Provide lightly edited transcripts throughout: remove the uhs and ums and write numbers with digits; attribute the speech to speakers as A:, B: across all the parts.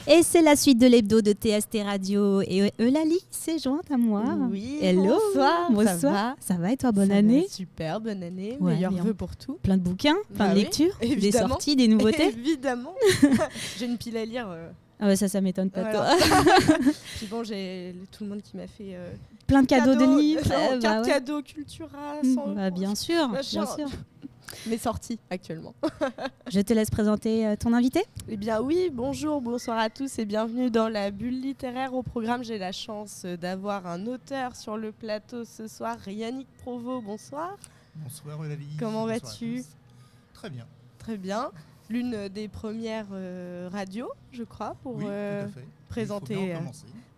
A: Et c'est la suite de l'hebdo de TST Radio. Et Eulalie s'est jointe à moi.
B: Oui,
A: hello.
B: Bonsoir.
A: Ça va et toi, bonne année?
B: Super, bonne année.
A: Ouais,
B: meilleurs
A: bien.
B: vœux pour tout.
A: Plein de bouquins, plein de lectures,
B: oui,
A: des sorties, des nouveautés.
B: Évidemment. J'ai une pile à lire.
A: Ah ouais, ça m'étonne pas,
B: voilà.
A: toi.
B: Puis bon, j'ai tout le monde qui m'a fait
A: plein de cadeaux de livres.
B: Carte cadeaux Cultura, 100
A: bah, bien sûr,
B: machin.
A: bien sûr.
B: Mes sorties actuellement.
A: Je te laisse présenter ton invité.
B: Eh bien oui, bonsoir à tous et bienvenue dans la bulle littéraire. Au programme, j'ai la chance d'avoir un auteur sur le plateau ce soir, Yannick Provost. Bonsoir.
C: Bonsoir Eulalie.
B: Comment vas-tu ?
C: Très bien.
B: Très bien. L'une des premières radios, je crois, pour
C: tout à fait.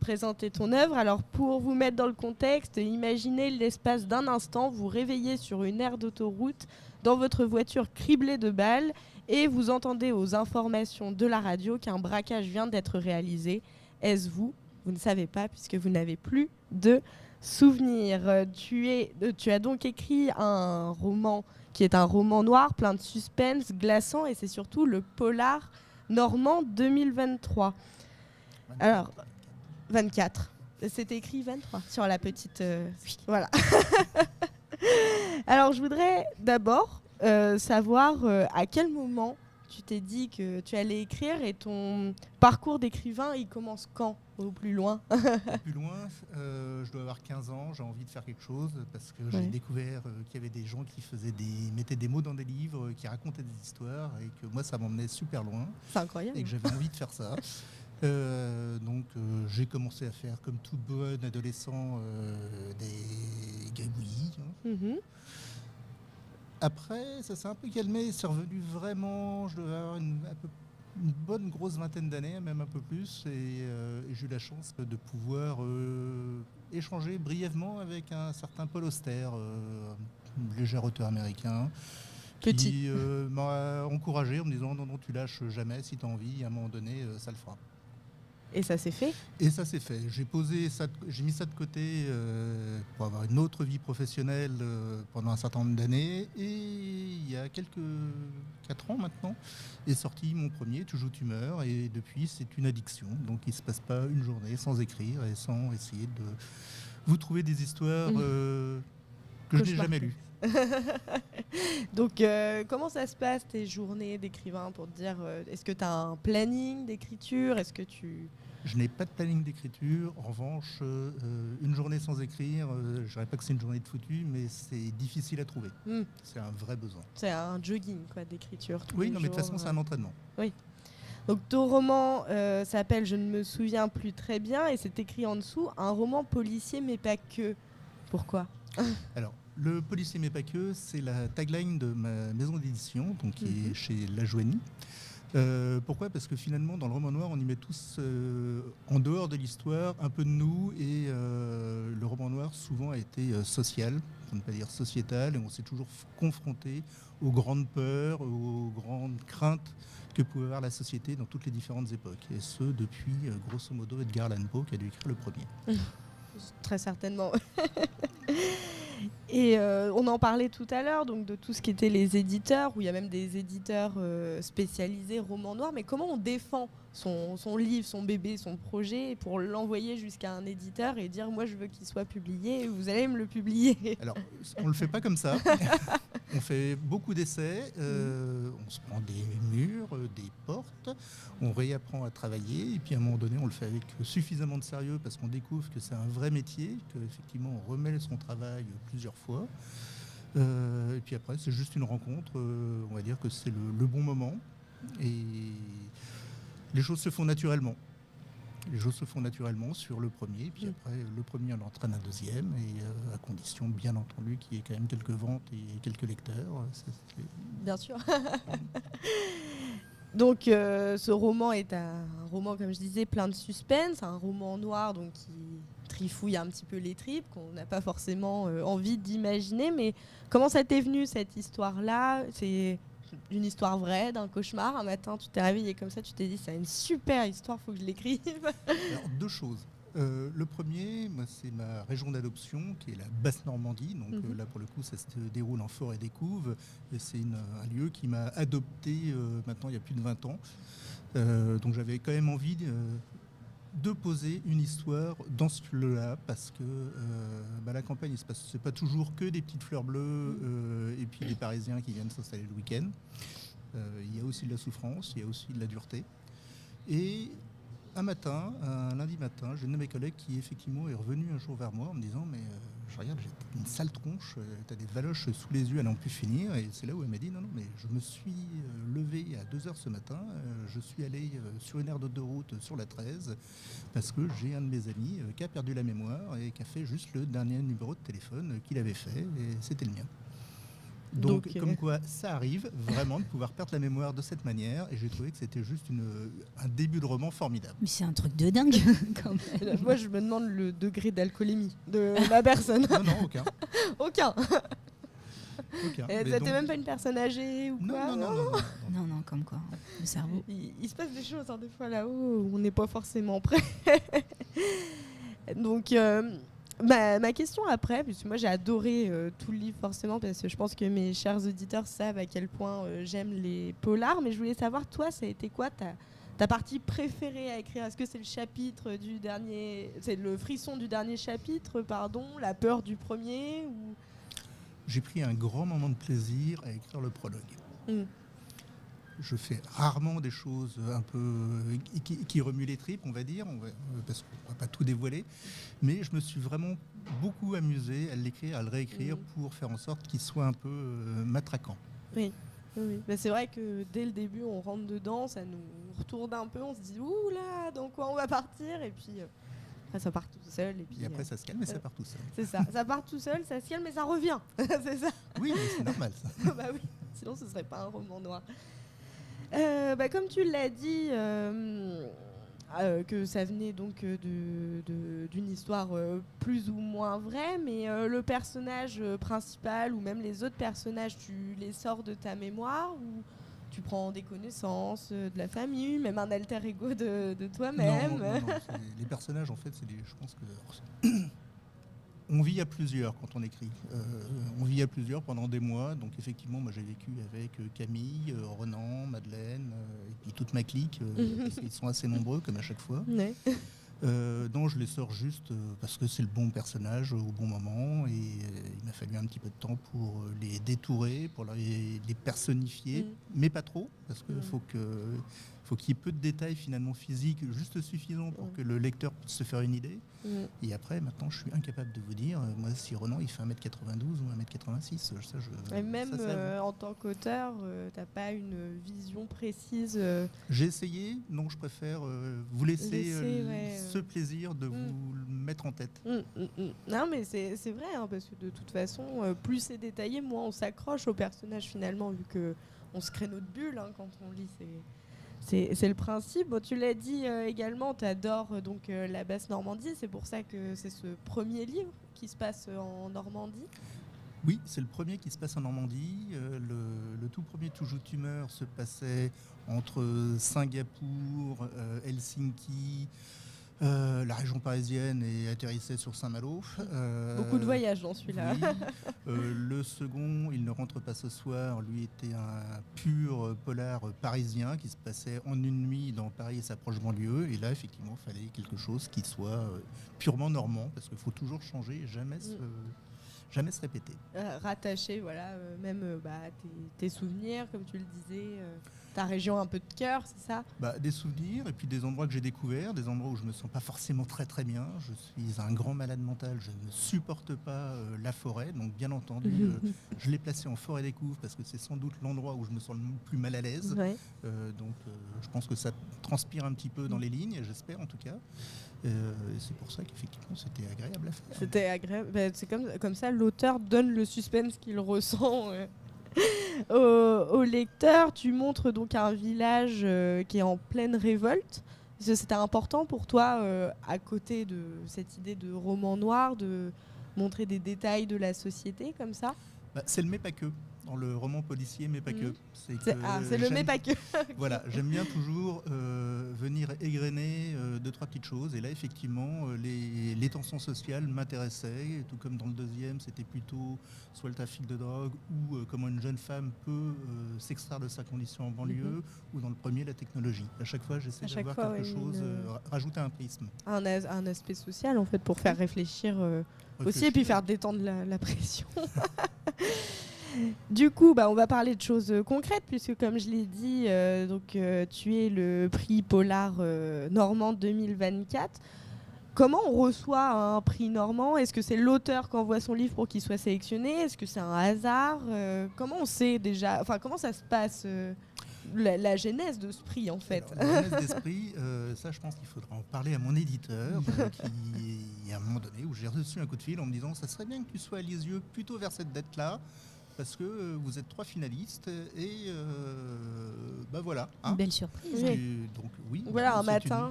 B: présenter ton œuvre. Alors, pour vous mettre dans le contexte, imaginez l'espace d'un instant, vous réveillez sur une aire d'autoroute dans votre voiture criblée de balles et vous entendez aux informations de la radio qu'un braquage vient d'être réalisé. Est-ce vous ? Vous ne savez pas puisque vous n'avez plus de souvenirs. Tu as donc écrit un roman qui est un roman noir, plein de suspense, glaçant, et c'est surtout le polar normand 2023.
C: 24.
B: Alors, 24. C'est écrit 23 sur la petite... Voilà. Alors, je voudrais d'abord savoir à quel moment tu t'es dit que tu allais écrire et ton parcours d'écrivain, il commence quand, au plus loin ?
C: Plus loin, je dois avoir 15 ans, j'ai envie de faire quelque chose parce que j'ai découvert qu'il y avait des gens qui mettaient des mots dans des livres, qui racontaient des histoires et que moi ça m'emmenait super loin.
B: C'est incroyable.
C: Et que j'avais envie de faire ça. Donc j'ai commencé à faire comme tout bon adolescent des gribouillis.
B: Mm-hmm.
C: Après, ça s'est un peu calmé, c'est revenu vraiment, je devais avoir une bonne grosse vingtaine d'années, même un peu plus, et j'ai eu la chance de pouvoir échanger brièvement avec un certain Paul Auster, un léger auteur américain, qui m'a encouragé en me disant non, tu lâches jamais, si tu as envie, à un moment donné, ça le fera.
B: Et ça s'est fait ?
C: Et ça s'est fait. J'ai mis ça de côté pour avoir une autre vie professionnelle pendant un certain nombre d'années. Et il y a 4 ans maintenant, est sorti mon premier, Tu joues, tu meurs. Et depuis, c'est une addiction. Donc il ne se passe pas une journée sans écrire et sans essayer de vous trouver des histoires que je n'ai jamais lues.
B: Donc, comment ça se passe tes journées d'écrivain pour te dire, est-ce que tu as un planning d'écriture ? Est-ce que tu...
C: Je n'ai pas de planning d'écriture. En revanche, une journée sans écrire, je ne dirais pas que c'est une journée de foutu, mais c'est difficile à trouver. C'est un vrai besoin.
B: C'est un jogging quoi, d'écriture.
C: Oui, non, mais de toute façon, c'est un entraînement.
B: Oui. Donc, ton roman s'appelle Je ne me souviens plus très bien et c'est écrit en dessous, un roman policier, mais pas que. Pourquoi ?
C: Alors, le policier mais pas que, c'est la tagline de ma maison d'édition, donc qui est chez La Joanie. Pourquoi ? Parce que finalement, dans le roman noir, on y met tous, en dehors de l'histoire, un peu de nous. Et le roman noir, souvent, a été social, pour ne pas dire sociétal. Et on s'est toujours confronté aux grandes peurs, aux grandes craintes que pouvait avoir la société dans toutes les différentes époques. Et ce, depuis, grosso modo, Edgar Allan Poe, qui a dû écrire le premier.
B: Très certainement. Et on en parlait tout à l'heure, donc de tout ce qui était les éditeurs, où il y a même des éditeurs spécialisés romans noirs. Mais comment on défend son livre, son bébé, son projet pour l'envoyer jusqu'à un éditeur et dire moi je veux qu'il soit publié et vous allez me le publier ?
C: Alors, on ne le fait pas comme ça. On fait beaucoup d'essais, on se prend des murs, des portes, on réapprend à travailler et puis à un moment donné on le fait avec suffisamment de sérieux parce qu'on découvre que c'est un vrai métier, qu'effectivement on remet son travail plusieurs fois. Et puis après c'est juste une rencontre, on va dire que c'est le bon moment et les choses se font naturellement. Les choses se font naturellement sur le premier, puis après le premier on entraîne un deuxième, et à condition bien entendu qu'il y ait quand même quelques ventes et quelques lecteurs.
B: Bien sûr. Donc ce roman est un roman, comme je disais, plein de suspense, un roman noir donc qui trifouille un petit peu les tripes, qu'on n'a pas forcément envie d'imaginer. Mais comment ça t'est venu cette histoire-là ? C'est une histoire vraie, d'un cauchemar. Un matin, tu t'es réveillé comme ça, tu t'es dit, c'est une super histoire, faut que je l'écrive.
C: Alors, deux choses. Le premier, moi, c'est ma région d'adoption, qui est la Basse-Normandie. Donc là, pour le coup, ça se déroule en forêt des Couves. Et c'est un lieu qui m'a adopté maintenant il y a plus de 20 ans. Donc j'avais quand même envie de poser une histoire dans ce lieu-là, parce que la campagne, c'est pas toujours que des petites fleurs bleues et puis des Parisiens qui viennent s'installer le week-end. Il y a aussi de la souffrance, il y a aussi de la dureté. Et un lundi matin, j'ai une de mes collègues qui effectivement est revenue un jour vers moi en me disant mais je regarde, j'ai une sale tronche, t'as des valoches sous les yeux à n'en plus finir. Et c'est là où elle m'a dit non mais je me suis levé à 2h ce matin, je suis allé sur une aire d'autoroute sur la 13 parce que j'ai un de mes amis qui a perdu la mémoire et qui a fait juste le dernier numéro de téléphone qu'il avait fait et c'était le mien. Donc, comme quoi, ça arrive vraiment de pouvoir perdre la mémoire de cette manière, et j'ai trouvé que c'était juste un début de roman formidable.
A: Mais c'est un truc de dingue, quand même.
B: Moi, je me demande le degré d'alcoolémie de la personne.
C: Non, aucun.
B: Aucun. Et
C: donc...
B: même pas une personne âgée ou quoi?
A: Non, comme quoi, le cerveau.
B: Il se passe des choses des fois là-haut où on n'est pas forcément prêt. Donc... Ma question après, puisque moi j'ai adoré tout le livre forcément, parce que je pense que mes chers auditeurs savent à quel point j'aime les polars, mais je voulais savoir, toi, ça a été quoi ta partie préférée à écrire? Est-ce que c'est le chapitre du dernier, c'est le frisson du dernier chapitre, la peur du premier ou...
C: J'ai pris un grand moment de plaisir à écrire le prologue. Je fais rarement des choses un peu qui remuent les tripes, on va dire, parce qu'on ne va pas tout dévoiler. Mais je me suis vraiment beaucoup amusé à l'écrire, à le réécrire pour faire en sorte qu'il soit un peu matraquant.
B: Oui. C'est vrai que dès le début, on rentre dedans, ça nous retourne un peu, on se dit « Ouh là, dans quoi on va partir » et puis après ça part tout seul. Et puis
C: après ça se calme et ça part tout seul.
B: C'est ça, ça part tout seul, ça se calme mais ça revient. C'est ça.
C: Oui, mais c'est normal ça.
B: Bah oui, sinon ce ne serait pas un roman noir. Comme tu l'as dit, que ça venait donc d'une histoire plus ou moins vraie, mais le personnage principal ou même les autres personnages, tu les sors de ta mémoire ou tu prends des connaissances de la famille, même un alter ego de toi-même?
C: Non, les personnages, en fait, je pense que... On vit à plusieurs quand on écrit. On vit à plusieurs pendant des mois. Donc effectivement, moi j'ai vécu avec Camille, Renan, Madeleine et puis toute ma clique. Ils sont assez nombreux comme à chaque fois.
B: Ouais.
C: Non, je les sors juste parce que c'est le bon personnage au bon moment. Et il m'a fallu un petit peu de temps pour les détourer, pour les personnifier. Mais pas trop, parce qu'il faut qu'il y ait peu de détails finalement physiques, juste suffisants pour que le lecteur puisse se faire une idée. Et après, maintenant, je suis incapable de vous dire, moi, si Renan, il fait 1m92 ou 1m86.
B: Et même en tant qu'auteur, t'as pas une vision précise
C: J'ai essayé, non, je préfère vous laisser ce plaisir de vous le mettre en tête.
B: Non, mais c'est vrai, parce que de toute façon, plus c'est détaillé, moins on s'accroche au personnage finalement, vu qu'on se crée notre bulle quand on lit. C'est le principe. Bon, tu l'as dit également, tu adores donc la Basse-Normandie. C'est pour ça que c'est ce premier livre qui se passe en Normandie.
C: Oui, c'est le premier qui se passe en Normandie. Le tout premier Tout joue tumeur se passait entre Singapour, Helsinki, la région parisienne et atterrissait sur Saint-Malo.
B: Beaucoup de voyages dans celui-là.
C: Oui. Le second, Il ne rentre pas ce soir, lui était un pur polar parisien qui se passait en une nuit dans Paris et sa proche banlieue. Et là, effectivement, il fallait quelque chose qui soit purement normand, parce qu'il faut toujours changer et jamais se répéter.
B: Rattaché, même tes souvenirs, comme tu le disais, ta région un peu de cœur, c'est ça?
C: Des souvenirs et puis des endroits que j'ai découverts, des endroits où je me sens pas forcément très très bien. Je suis un grand malade mental, je ne supporte pas la forêt, donc bien entendu, je l'ai placé en forêt des Couves parce que c'est sans doute l'endroit où je me sens le plus mal à l'aise.
B: Ouais.
C: Donc je pense que ça transpire un petit peu dans les lignes, j'espère en tout cas. C'est pour ça qu'effectivement c'était agréable à faire.
B: C'était agréable. C'est comme ça, l'auteur donne le suspense qu'il ressent au lecteur. Tu montres donc un village qui est en pleine révolte. C'était important pour toi, à côté de cette idée de roman noir, de montrer des détails de la société comme ça?
C: C'est le mais pas que. dans le roman policier, mais pas que.
B: C'est le mais pas que.
C: Voilà, j'aime bien toujours venir égrener 2-3 petites choses. Et là, effectivement, les tensions sociales m'intéressaient. Tout comme dans le deuxième, c'était plutôt soit le trafic de drogue ou comment une jeune femme peut s'extraire de sa condition en banlieue, ou dans le premier, la technologie. À chaque fois, j'essaie d'avoir quelque chose, rajouter un prisme.
B: Un aspect social, en fait, pour faire réfléchir aussi, et puis faire détendre la pression. Du coup, on va parler de choses concrètes, puisque comme je l'ai dit, tu es le prix Polar Normand 2024. Comment on reçoit un prix Normand ? Est-ce que c'est l'auteur qui envoie son livre pour qu'il soit sélectionné ? Est-ce que c'est un hasard ? Comment on sait déjà ? Enfin, comment ça se passe la genèse de ce prix, en fait ?
C: Alors, la genèse de ce prix, ça, je pense qu'il faudra en parler à mon éditeur, qui, à un moment donné, où j'ai reçu un coup de fil en me disant « ça serait bien que tu sois à Lisieux plutôt vers cette date-là ». Parce que vous êtes 3 finalistes et voilà.
A: Une belle surprise.
C: Donc, oui,
B: voilà, un matin,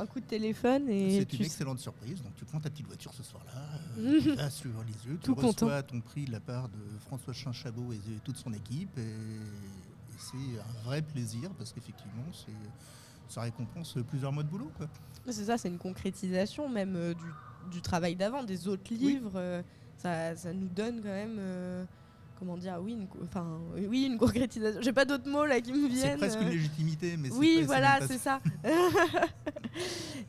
B: un coup de téléphone. Et
C: c'est une excellente surprise. Donc tu prends ta petite voiture ce soir-là, tu vas sur Lisieux, tu reçois ton prix de la part de François Chabot et toute son équipe. Et c'est un vrai plaisir parce qu'effectivement, ça récompense plusieurs mois de boulot, quoi.
B: C'est ça, c'est une concrétisation même du travail d'avant, des autres livres. Ça nous donne quand même... comment dire, une concrétisation. J'ai pas d'autres mots là qui me viennent.
C: C'est presque une légitimité, mais
B: c'est ça.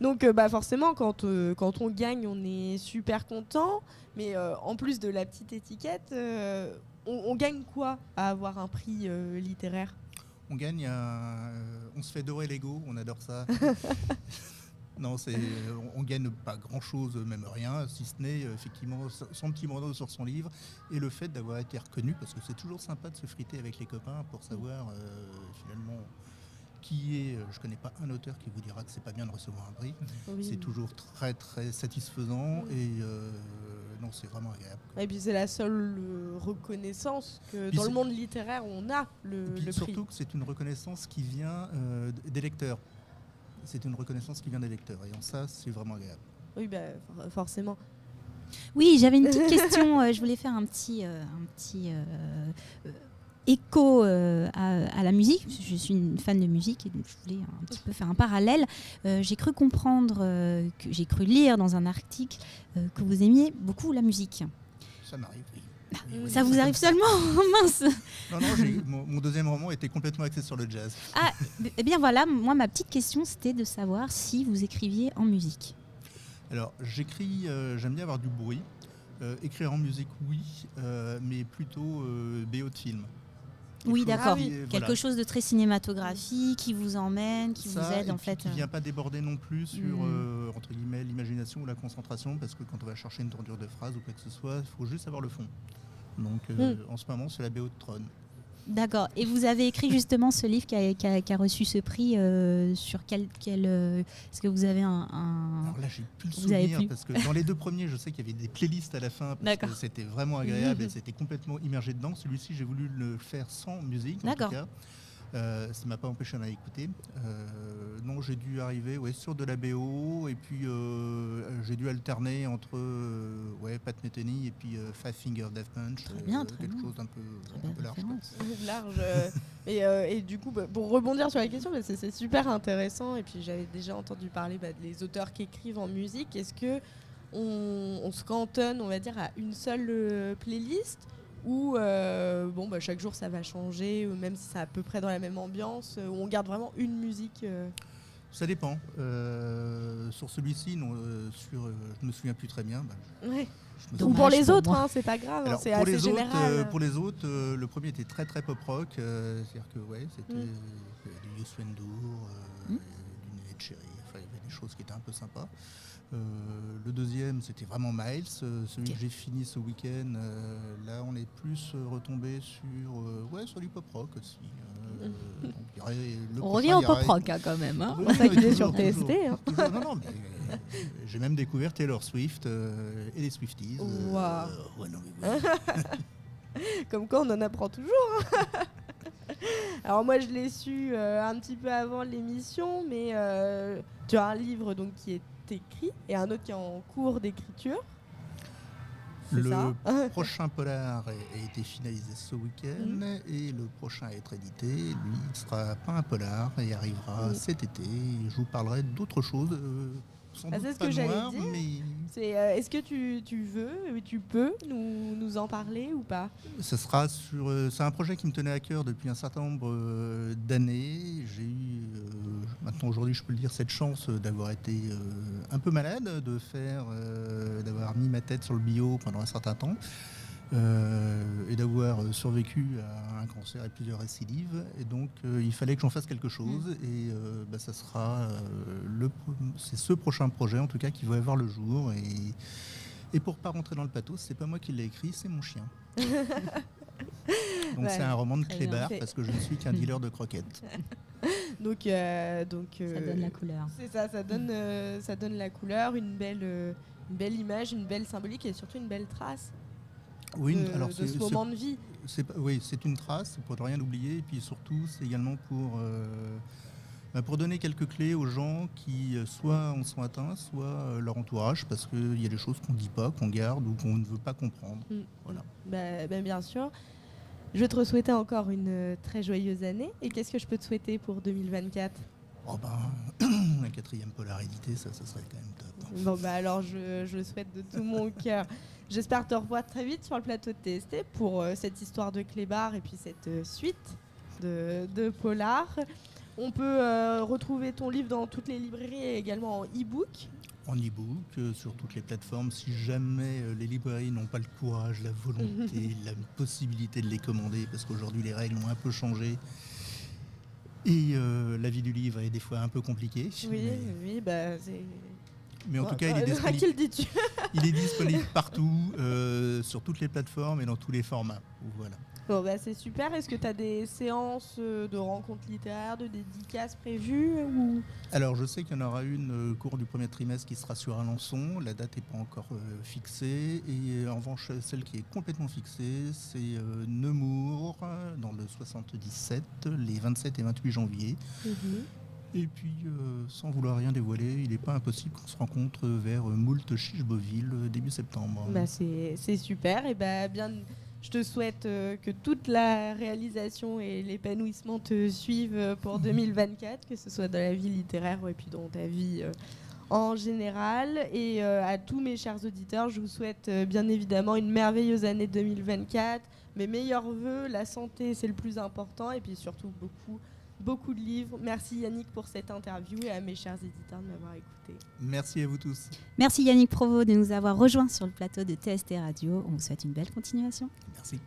B: Donc forcément, quand on gagne, on est super content. Mais en plus de la petite étiquette, on gagne quoi à avoir un prix littéraire ?
C: On gagne on se fait dorer l'ego, on adore ça. Non, on gagne pas grand-chose, même rien, si ce n'est effectivement son petit bandeau sur son livre et le fait d'avoir été reconnu, parce que c'est toujours sympa de se friter avec les copains pour savoir finalement qui est. Je connais pas un auteur qui vous dira que c'est pas bien de recevoir un prix. Oui. C'est toujours très très satisfaisant et non, c'est vraiment agréable.
B: Et puis c'est la seule reconnaissance que dans le monde littéraire on a le prix.
C: Surtout que c'est une reconnaissance qui vient des lecteurs. C'est une reconnaissance qui vient des lecteurs et en ça, c'est vraiment agréable.
B: Oui, forcément.
A: Oui, j'avais une petite question. Je voulais faire un petit écho à la musique. Je suis une fan de musique et donc je voulais un petit peu faire un parallèle. J'ai cru comprendre, j'ai cru lire dans un article que vous aimiez beaucoup la musique.
C: Ça m'arrive, oui.
A: Oui, ça vous arrive seulement ? Mince.
C: Non, mon deuxième roman était complètement axé sur le jazz.
A: Ah, eh bien voilà, moi ma petite question c'était de savoir si vous écriviez en musique.
C: Alors j'écris, j'aime bien avoir du bruit. Écrire en musique, oui, mais plutôt BO de film.
A: Oui, d'accord. Quelque chose de très cinématographique qui vous emmène, qui vous aide en fait.
C: Qui ne vient pas déborder non plus sur entre guillemets l'imagination ou la concentration, parce que quand on va chercher une tournure de phrase ou quoi que ce soit, il faut juste avoir le fond. Donc en ce moment, c'est la BO de Tron.
A: D'accord. Et vous avez écrit justement ce livre qui a reçu ce prix sur quel est-ce que vous avez un...
C: Alors là, j'ai plus le souvenir parce que dans les 2 premiers, je sais qu'il y avait des playlists à la fin parce que c'était vraiment agréable et c'était complètement immergé dedans. Celui-ci, j'ai voulu le faire sans musique, en tout cas. Ça ne m'a pas empêché d'en écouter. Non, j'ai dû arriver sur de la BO et puis j'ai dû alterner entre Pat Metheny et puis Five Finger Death Punch. Quelque chose d'un peu
B: large. Et du coup, pour rebondir sur la question, c'est super intéressant. Et puis j'avais déjà entendu parler des auteurs qui écrivent en musique. Est-ce que on se cantonne, on va dire, à une seule playlist ? Ou chaque jour ça va changer, ou même si c'est à peu près dans la même ambiance, où on garde vraiment une musique
C: Ça dépend. Sur celui-ci, je me souviens plus très bien.
B: Donc pour les autres, c'est pas grave.
C: Alors,
B: c'est assez général.
C: Pour les autres, le premier était très très pop rock. C'est-à-dire que c'était du Youssou N'Dour, du Ed Sheeran. Il y avait des choses qui étaient un peu sympas. Le deuxième, c'était vraiment Miles. Celui que j'ai fini ce week-end, là, on est plus retombé sur du pop rock aussi.
A: On revient au pop rock quand même.
B: C'est pour ça qu'il est sur TST.
C: Non, mais j'ai même découvert Taylor Swift et les Swifties.
B: Wow. Comme quoi, on en apprend toujours. Alors moi, je l'ai su un petit peu avant l'émission, mais tu as un livre donc qui est écrit et un autre qui est en cours d'écriture. c'est
C: Le
B: ça.
C: prochain polar a été finalisé ce week-end et le prochain à être édité, lui, il ne sera pas un polar et arrivera cet été. Je vous parlerai d'autres choses, sans doute
B: c'est ce
C: pas
B: que j'allais
C: noires,
B: dire.
C: mais
B: Est-ce que tu veux, tu peux nous en parler ou pas?
C: ce sera c'est un projet qui me tenait à cœur depuis un certain nombre d'années. J'ai eu, maintenant aujourd'hui je peux le dire, cette chance d'avoir été un peu malade, d'avoir mis ma tête sur le bio pendant un certain temps. Et d'avoir survécu à un cancer et plusieurs récidives. Et donc, il fallait que j'en fasse quelque chose. Et ça sera c'est ce prochain projet, en tout cas, qui va voir le jour. Et pour pas rentrer dans le pathos, c'est pas moi qui l'ai écrit, c'est mon chien. Donc, c'est un roman de clébard, parce que je ne suis qu'un dealer de croquettes.
B: Donc,
A: ça donne la couleur.
B: C'est ça, ça donne la couleur, une belle image, une belle symbolique et surtout une belle trace.
C: Oui,
B: de ce moment de vie.
C: C'est une trace, pour ne rien oublier, et puis surtout c'est également pour donner quelques clés aux gens qui soit en sont atteints, soit leur entourage, parce qu'il y a des choses qu'on ne dit pas, qu'on garde ou qu'on ne veut pas comprendre. Voilà.
B: Bien sûr. Je vais te souhaiter encore une très joyeuse année. Et qu'est-ce que je peux te souhaiter pour 2024 ?
C: La 4e polar édité, ça serait quand même top.
B: Bon alors je le souhaite de tout mon cœur. J'espère te revoir très vite sur le plateau de TST pour cette histoire de clébard et puis cette suite de polar. On peut retrouver ton livre dans toutes les librairies et également en e-book.
C: En e-book, sur toutes les plateformes. Si jamais les librairies n'ont pas le courage, la volonté, la possibilité de les commander, parce qu'aujourd'hui les règles ont un peu changé. Et la vie du livre est des fois un peu compliquée.
B: Oui, c'est...
C: Mais en tout cas, il est disponible partout, sur toutes les plateformes et dans tous les formats. Voilà.
B: Bon, c'est super. Est-ce que tu as des séances de rencontres littéraires, de dédicaces prévues ou...
C: Alors, je sais qu'il y en aura une au cours du premier trimestre qui sera sur Alençon. La date n'est pas encore fixée. Et en revanche, celle qui est complètement fixée, c'est Nemours, dans le 77, les 27 et 28 janvier. Et puis, sans vouloir rien dévoiler, il n'est pas impossible qu'on se rencontre vers Moult Chiche-Beauville début septembre.
B: C'est super. Et bien, je te souhaite que toute la réalisation et l'épanouissement te suivent pour 2024, que ce soit dans la vie littéraire et puis dans ta vie en général. Et à tous mes chers auditeurs, je vous souhaite bien évidemment une merveilleuse année 2024. Mes meilleurs vœux, la santé, c'est le plus important. Et puis surtout beaucoup de livres. Merci Yannick pour cette interview et à mes chers éditeurs de m'avoir écouté.
C: Merci à vous tous.
A: Merci Yannick Provost de nous avoir rejoints sur le plateau de TST Radio. On vous souhaite une belle continuation.
C: Merci.